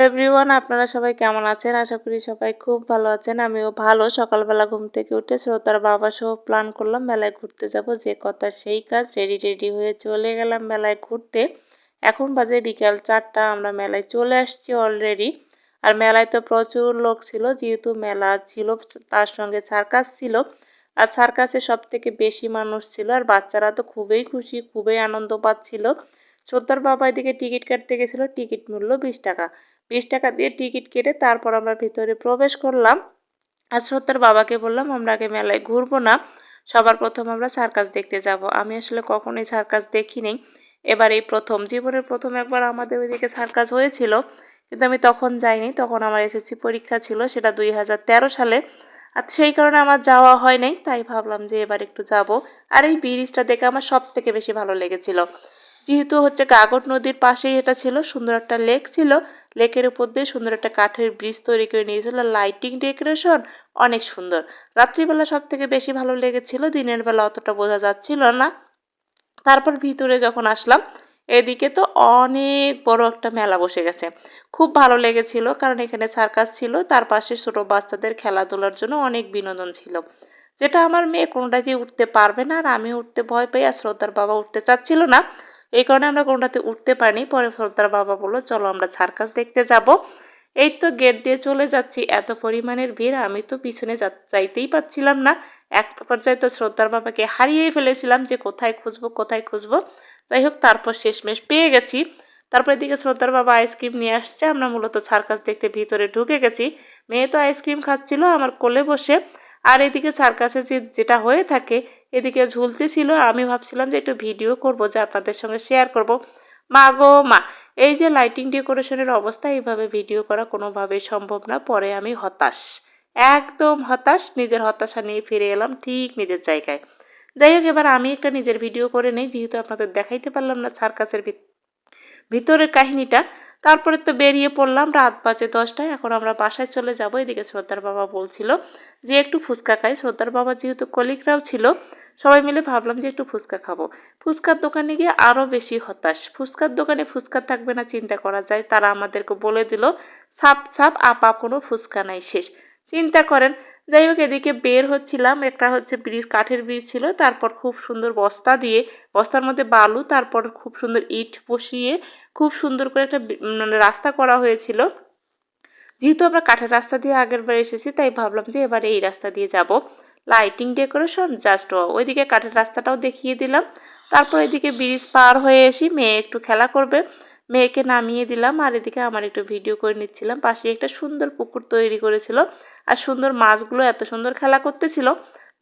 Everyone, আপনারা সবাই কেমন আছেন? আশা করি সবাই খুব ভালো আছেন। আমিও ভালো। সকালবেলা ঘুম থেকে উঠে শ্রোতার বাবা সহ প্ল্যান করলাম মেলায় ঘুরতে যাব। যে কথা সেই কাজ, রেডি হয়ে চলে গেলাম মেলায় ঘুরতে। এখন বাজে বিকাল 4টা, আমরা মেলায় চলে আসছি অলরেডি। আর মেলায় তো প্রচুর লোক ছিল, যেহেতু মেলা ছিল তার সঙ্গে সার্কাস ছিল। আর সার্কাসে সব থেকে বেশি মানুষ ছিল, আর বাচ্চারা তো খুবই খুশি, খুবই আনন্দ পাচ্ছিল। শ্রদ্ধার বাবা এদিকে টিকিট কাটতে গেছিলো, টিকিট মূল্য 20 টাকা। 20 টাকা দিয়ে টিকিট কেটে তারপর আমরা ভিতরে প্রবেশ করলাম। আর শ্রদ্ধার বাবাকে বললাম আমরা আগে মেলায় ঘুরবো না, সবার প্রথম আমরা সার্কাস দেখতে যাব। আমি আসলে কখনোই সার্কাস দেখিনি, এবার এই প্রথম, জীবনের প্রথম একবার আমাদের ওইদিকে সার্কাস হয়েছিল, কিন্তু আমি তখন যাইনি, তখন আমার এসএসসি পরীক্ষা ছিল, সেটা 2013 সালে। আর সেই কারণে আমার যাওয়া হয় নাই, তাই ভাবলাম যে এবার একটু যাব। আর এই ব্রিজটা দেখে আমার সব থেকে বেশি ভালো লেগেছিল, যেহেতু হচ্ছে গাগর নদীর পাশেই এটা ছিল, সুন্দর একটা লেক ছিল, লেকের উপর দিয়ে সুন্দর একটা কাঠের ব্রিজ তৈরি করে নিয়েছিল, লাইটিং ডেকোরেশন অনেক সুন্দর। রাত্রিবেলা সব থেকে বেশি ভালো লেগেছিল, দিনের বেলা অতটা বোঝা যাচ্ছিল না। তারপর ভিতরে যখন আসলাম, এদিকে তো অনেক বড় একটা মেলা বসে গেছে, খুব ভালো লেগেছিল, কারণ এখানে সার্কাস ছিল, তার পাশে ছোট বাচ্চাদের খেলাধুলার জন্য অনেক বিনোদন ছিল, যেটা আমার মেয়ে কোনোটাতে উঠতে পারবে না, আর আমি উঠতে ভয় পাই, আর শ্রদ্ধার বাবা উঠতে চাচ্ছিল না, এই কারণে আমরা কোনোটাতে উঠতে পারিনি। পরে শ্রদ্ধার বাবা বললো চলো আমরা সার্কাস দেখতে যাব। এই তো গেট দিয়ে চলে যাচ্ছি, এত পরিমাণের ভিড়, আমি তো পিছনে যাইতেই পাচ্ছিলাম না। এক পর্যায়ে তো শ্রদ্ধার বাবাকে হারিয়েই ফেলেছিলাম, যে কোথায় খুঁজবো। যাই হোক, তারপর শেষমেশ পেয়ে গেছি। তারপর এদিকে শ্রদ্ধার বাবা আইসক্রিম নিয়ে আসছে, আমরা মূলত সার্কাস দেখতে ভিতরে ঢুকে গেছি। মেয়ে তো আইসক্রিম খাচ্ছিল আমার কোলে বসে, আর এদিকে সার্কাসে যেটা হয়ে থাকে, এদিকে ঝুলতেছিল। আমি ভাবছিলাম যে একটু ভিডিও করব, যে আপনাদের সঙ্গে শেয়ার করব। মা গো মা, এই যে লাইটিং ডেকোরেশনের অবস্থা, এইভাবে ভিডিও করা কোনোভাবেই সম্ভব না। পরে আমি হতাশ, একদম হতাশ, নিজের হতাশা নিয়ে ফিরে এলাম ঠিক নিজের জায়গায়। যাই হোক, এবার আমি একটা নিজের ভিডিও করে নেই, যেহেতু আপনাদের দেখাইতে পারলাম না সার্কাসের ভিতরের কাহিনীটা। তারপরে তো বেরিয়ে পড়লাম, রাত বাজে 10টায়, এখন আমরা বাসায় চলে যাব। এদিকে শ্রদ্ধার বাবা বলছিল যে একটু ফুচকা খাই। শ্রদ্ধার বাবা যেহেতু কলিগরাও ছিল, সবাই মিলে ভাবলাম যে একটু ফুচকা খাবো। ফুচকার দোকানে গিয়ে আরও বেশি হতাশ, ফুচকার দোকানে ফুচকা থাকবে না চিন্তা করা যায়, তারা আমাদেরকে বলে দিল সাপ আপা কোনো ফুচকা নাই, শেষ। চিন্তা করেন। যাই হোক, এদিকে বের হচ্ছিলাম, একটা হচ্ছে ব্রিজ, কাঠের ব্রিজ ছিল, তারপর খুব সুন্দর বস্তা দিয়ে, বস্তার মধ্যে বালু, তারপর খুব সুন্দর ইট বসিয়ে খুব সুন্দর করে একটা মানে রাস্তা করা হয়েছিল। যেহেতু আমরা কাঠের রাস্তা দিয়ে আগের বার এসেছি, তাই ভাবলাম যে এবারে এই রাস্তা দিয়ে যাব। লাইটিং ডেকোরেশন জাস্ট ওইদিকে কাঠের রাস্তাটাও দেখিয়ে দিলাম। তারপর এদিকে ব্রিজ পার হয়ে এসে মেয়ে একটু খেলা করবে, মেয়েকে নামিয়ে দিলাম, আর এদিকে আমার একটু ভিডিও করে নিচ্ছিলাম। পাশে একটা সুন্দর পুকুর তৈরি করেছিল, আর সুন্দর মাছগুলো এত সুন্দর খেলা করতেছিল,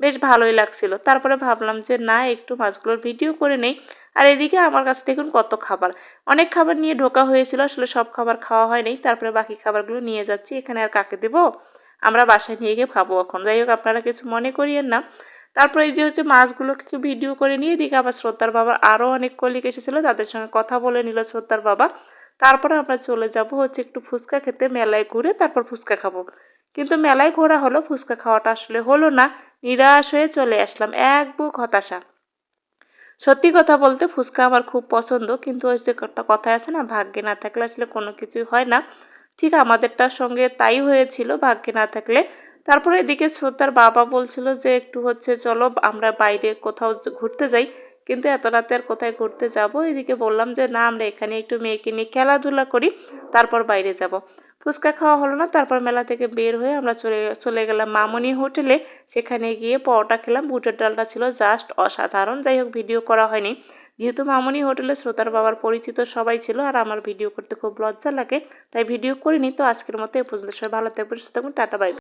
বেশ ভালোই লাগছিল। তারপরে ভাবলাম যে না, একটু মাছগুলোর ভিডিও করে নেই। আর এদিকে আমার কাছে দেখুন কত খাবার, অনেক খাবার নিয়ে ঢোকা হয়েছিল, আসলে সব খাবার খাওয়া হয়নি। তারপরে বাকি খাবারগুলো নিয়ে যাচ্ছি, এখানে আর কাকে দেবো, আমরা বাসায় নিয়ে গিয়ে খাবো এখন। যাই হোক, আপনারা কিছু মনে করিয়েন না। তারপরে এই যে হচ্ছে মাছগুলোকে ভিডিও করে নিয়ে এদিকে আবার শ্রদ্ধার বাবার আরও অনেক কলিগ এসেছিলো, তাদের সঙ্গে কথা বলে নিল শ্রদ্ধার বাবা। তারপরে আমরা চলে যাব হচ্ছে একটু ফুচকা খেতে, মেলায় ঘুরে তারপর ফুচকা খাবো। কিন্তু মেলায় ঘোরা হলো, ফুচকা খাওয়াটা আসলে হলো না, নিরাশ হয়ে চলে আসলাম, এক বুক হতাশা। সত্যি কথা বলতে ফুচকা আমার খুব পছন্দ, কিন্তু ওই যে একটা কথায় আছে না, ভাগ্যে না থাকলে আসলে কোনো কিছুই হয় না, ঠিক আমাদেরটার সঙ্গে তাই হয়েছিল, ভাগ্যে না থাকলে। তারপরে এদিকে শ্রদ্ধার বাবা বলছিল যে একটু হচ্ছে চলো আমরা বাইরে কোথাও ঘুরতে যাই, কিন্তু এত রাতে আর কোথায় ঘুরতে যাব। এদিকে বললাম যে না, আমরা এখানে একটু মেয়েকে নিয়ে খেলাধুলা করি, তারপর বাইরে যাব। ফুচকা খাওয়া হলো না, তারপর মেলা থেকে বের হয়ে আমরা চলে গেলাম মামনি হোটেলে। সেখানে গিয়ে পরোটা খেলাম, বুটের ডালটা ছিল জাস্ট অসাধারণ। যাই হোক, ভিডিও করা হয়নি, যেহেতু মামনি হোটেলে শ্রোতার বাবার পরিচিত সবাই ছিল, আর আমার ভিডিও করতে খুব লজ্জা লাগে, তাই ভিডিও করিনি। তো আজকের মতো এ পর্যন্ত, সবাই ভালো থাকবেন, সুস্থ থাকবেন, টাটা বাই।